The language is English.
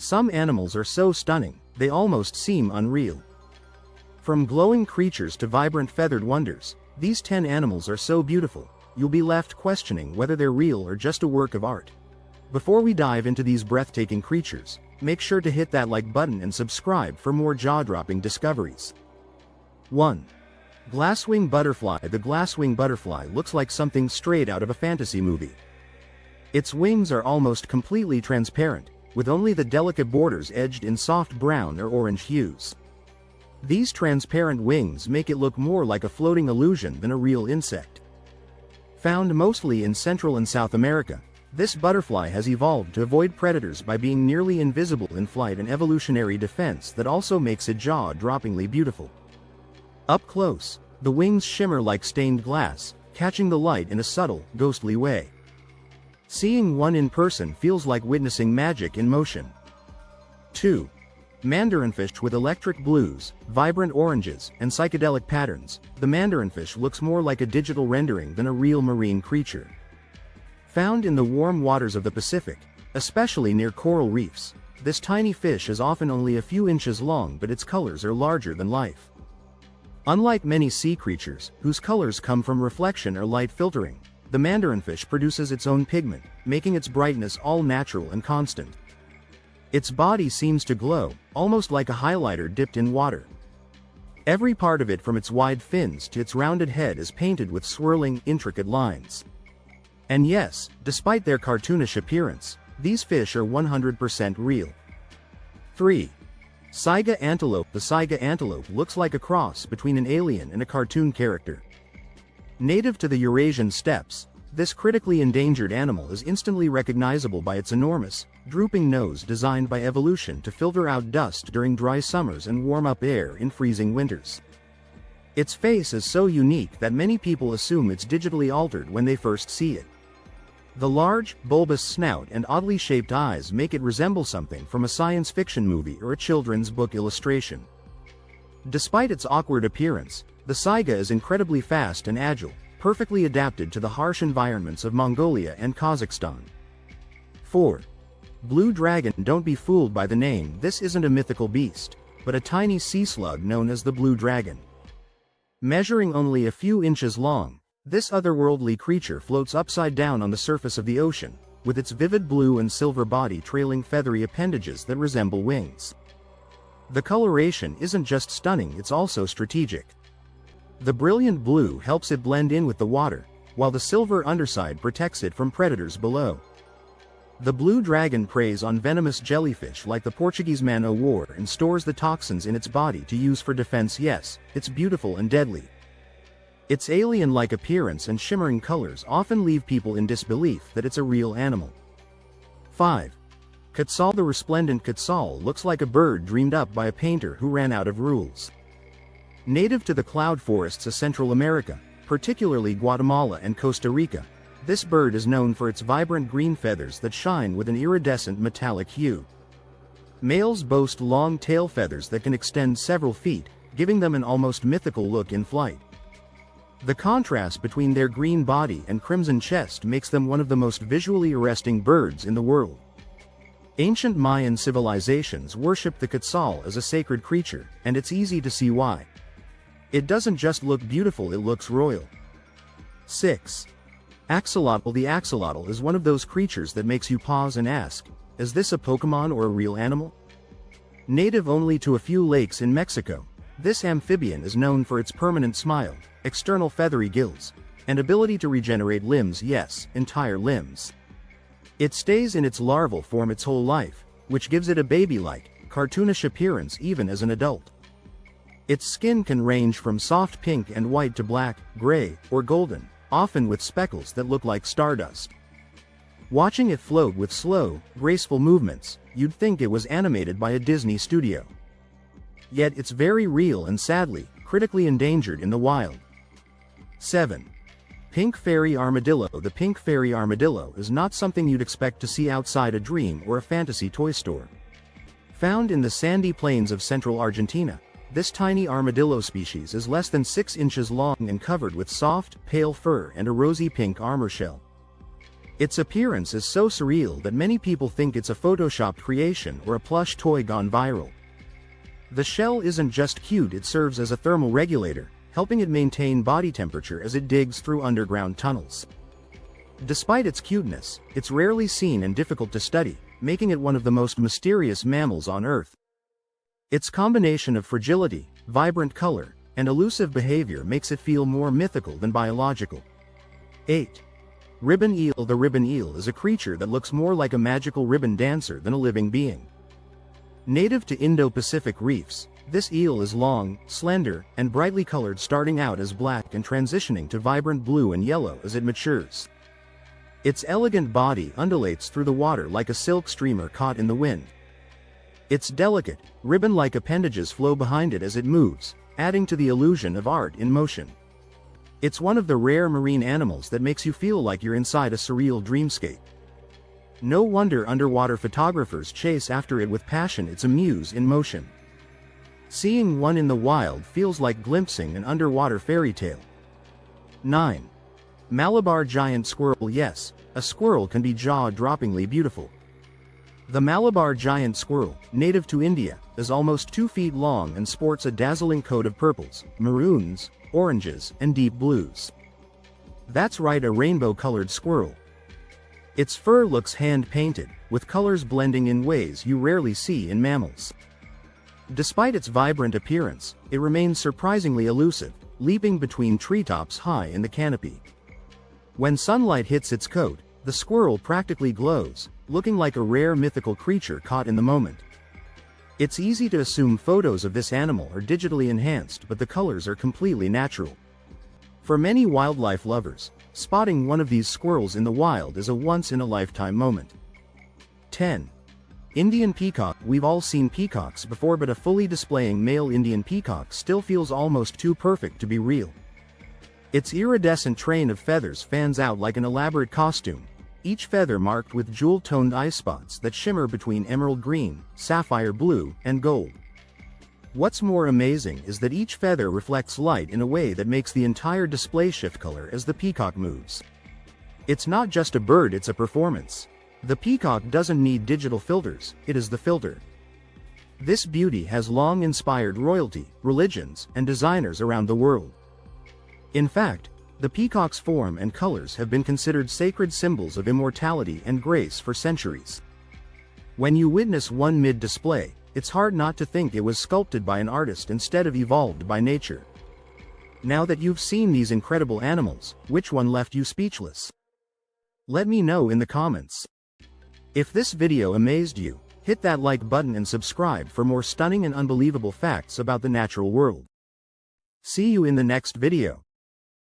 Some animals are so stunning, they almost seem unreal. From glowing creatures to vibrant feathered wonders, these 10 animals are so beautiful, you'll be left questioning whether they're real or just a work of art. Before we dive into these breathtaking creatures, make sure to hit that like button and subscribe for more jaw-dropping discoveries. 1. Glasswing butterfly. The glasswing butterfly looks like something straight out of a fantasy movie. Its wings are almost completely transparent, with only the delicate borders edged in soft brown or orange hues. These transparent wings make it look more like a floating illusion than a real insect. Found mostly in Central and South America, this butterfly has evolved to avoid predators by being nearly invisible in flight, an evolutionary defense that also makes it jaw-droppingly beautiful. Up close, the wings shimmer like stained glass, catching the light in a subtle, ghostly way. Seeing one in person feels like witnessing magic in motion. 2. Mandarinfish. With electric blues, vibrant oranges, and psychedelic patterns, the mandarinfish looks more like a digital rendering than a real marine creature. Found in the warm waters of the Pacific, especially near coral reefs, this tiny fish is often only a few inches long, but its colors are larger than life. Unlike many sea creatures, whose colors come from reflection or light filtering, the mandarinfish produces its own pigment, making its brightness all natural and constant. Its body seems to glow, almost like a highlighter dipped in water. Every part of it, from its wide fins to its rounded head, is painted with swirling, intricate lines. And yes, despite their cartoonish appearance, these fish are 100% real. 3. Saiga antelope. The saiga antelope looks like a cross between an alien and a cartoon character. Native to the Eurasian steppes, this critically endangered animal is instantly recognizable by its enormous, drooping nose designed by evolution to filter out dust during dry summers and warm up air in freezing winters. Its face is so unique that many people assume it's digitally altered when they first see it. The large, bulbous snout and oddly shaped eyes make it resemble something from a science fiction movie or a children's book illustration. Despite its awkward appearance, the saiga is incredibly fast and agile, perfectly adapted to the harsh environments of Mongolia and Kazakhstan. 4. Blue dragon. Don't be fooled by the name. This isn't a mythical beast, but a tiny sea slug known as the blue dragon. Measuring only a few inches long, this otherworldly creature floats upside down on the surface of the ocean, with its vivid blue and silver body trailing feathery appendages that resemble wings. The coloration isn't just stunning, it's also strategic. The brilliant blue helps it blend in with the water, while the silver underside protects it from predators below. The blue dragon preys on venomous jellyfish like the Portuguese man-o-war and stores the toxins in its body to use for defense. Yes, it's beautiful and deadly. Its alien-like appearance and shimmering colors often leave people in disbelief that it's a real animal. 5. Quetzal. The resplendent quetzal looks like a bird dreamed up by a painter who ran out of rules. Native to the cloud forests of Central America, particularly Guatemala and Costa Rica, this bird is known for its vibrant green feathers that shine with an iridescent metallic hue. Males boast long tail feathers that can extend several feet, giving them an almost mythical look in flight. The contrast between their green body and crimson chest makes them one of the most visually arresting birds in the world. Ancient Mayan civilizations worshipped the quetzal as a sacred creature, and it's easy to see why. It doesn't just look beautiful, it looks royal. 6. Axolotl. The axolotl is one of those creatures that makes you pause and ask, is this a Pokemon or a real animal? Native only to a few lakes in Mexico, this amphibian is known for its permanent smile, external feathery gills, and ability to regenerate limbs, yes, entire limbs. It stays in its larval form its whole life, which gives it a baby-like, cartoonish appearance even as an adult. Its skin can range from soft pink and white to black, gray, or golden, often with speckles that look like stardust. Watching it float with slow, graceful movements, you'd think it was animated by a Disney studio. Yet it's very real and sadly, critically endangered in the wild. 7. Pink fairy armadillo. The pink fairy armadillo is not something you'd expect to see outside a dream or a fantasy toy store. Found in the sandy plains of central Argentina, this tiny armadillo species is less than 6 inches long and covered with soft, pale fur and a rosy pink armor shell. Its appearance is so surreal that many people think it's a photoshopped creation or a plush toy gone viral. The shell isn't just cute, it serves as a thermal regulator, helping it maintain body temperature as it digs through underground tunnels. Despite its cuteness, it's rarely seen and difficult to study, making it one of the most mysterious mammals on Earth. Its combination of fragility, vibrant color, and elusive behavior makes it feel more mythical than biological. 8. Ribbon eel. The ribbon eel is a creature that looks more like a magical ribbon dancer than a living being. Native to Indo-Pacific reefs, this eel is long, slender, and brightly colored, starting out as black and transitioning to vibrant blue and yellow as it matures. Its elegant body undulates through the water like a silk streamer caught in the wind. Its delicate, ribbon-like appendages flow behind it as it moves, adding to the illusion of art in motion. It's one of the rare marine animals that makes you feel like you're inside a surreal dreamscape. No wonder underwater photographers chase after it with passion. It's a muse in motion. Seeing one in the wild feels like glimpsing an underwater fairy tale. 9. Malabar giant squirrel. Yes, a squirrel can be jaw-droppingly beautiful. The Malabar giant squirrel, native to India, is almost 2 feet long and sports a dazzling coat of purples, maroons, oranges, and deep blues. That's right, a rainbow-colored squirrel. Its fur looks hand-painted, with colors blending in ways you rarely see in mammals. Despite its vibrant appearance, it remains surprisingly elusive, leaping between treetops high in the canopy. When sunlight hits its coat, the squirrel practically glows, looking like a rare mythical creature caught in the moment. It's easy to assume photos of this animal are digitally enhanced, but the colors are completely natural. For many wildlife lovers, spotting one of these squirrels in the wild is a once-in-a-lifetime moment. 10. Indian peacock. We've all seen peacocks before, but a fully displaying male Indian peacock still feels almost too perfect to be real. Its iridescent train of feathers fans out like an elaborate costume, each feather marked with jewel-toned eye spots that shimmer between emerald green, sapphire blue, and gold. What's more amazing is that each feather reflects light in a way that makes the entire display shift color as the peacock moves. It's not just a bird, it's a performance. The peacock doesn't need digital filters, it is the filter. This beauty has long inspired royalty, religions, and designers around the world. In fact, the peacock's form and colors have been considered sacred symbols of immortality and grace for centuries. When you witness one mid-display, it's hard not to think it was sculpted by an artist instead of evolved by nature. Now that you've seen these incredible animals, which one left you speechless? Let me know in the comments. If this video amazed you, hit that like button and subscribe for more stunning and unbelievable facts about the natural world. See you in the next video.